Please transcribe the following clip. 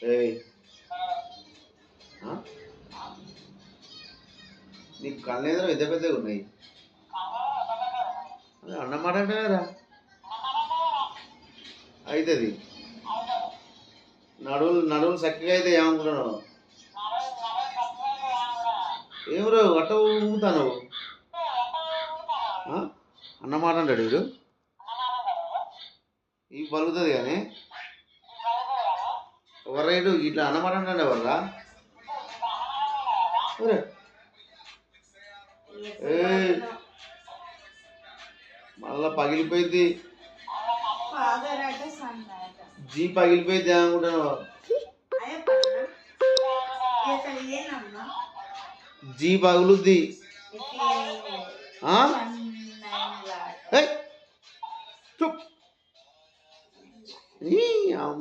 ఏయ్ నీకు కళ్ళు ఏదో పెద్ద పెద్దగా ఉన్నాయి. అన్నమాట అంటారా అవుతుంది. నడువులు చక్కగా అయితే ఏమనుకుంటున్నావు? ఏమరో అట్ట ఊగుతాను అన్నమాట అంటాడు వీడు. ఈ పలుకుతుంది కానీ ఒక రైటు ఇట్లా అన్నమాట అంటే ఎవర్రా? మళ్ళా పగిలిపోయింది. జీ పగిలిపోయింది అనుకుంటాను. జీ పగులుద్ది.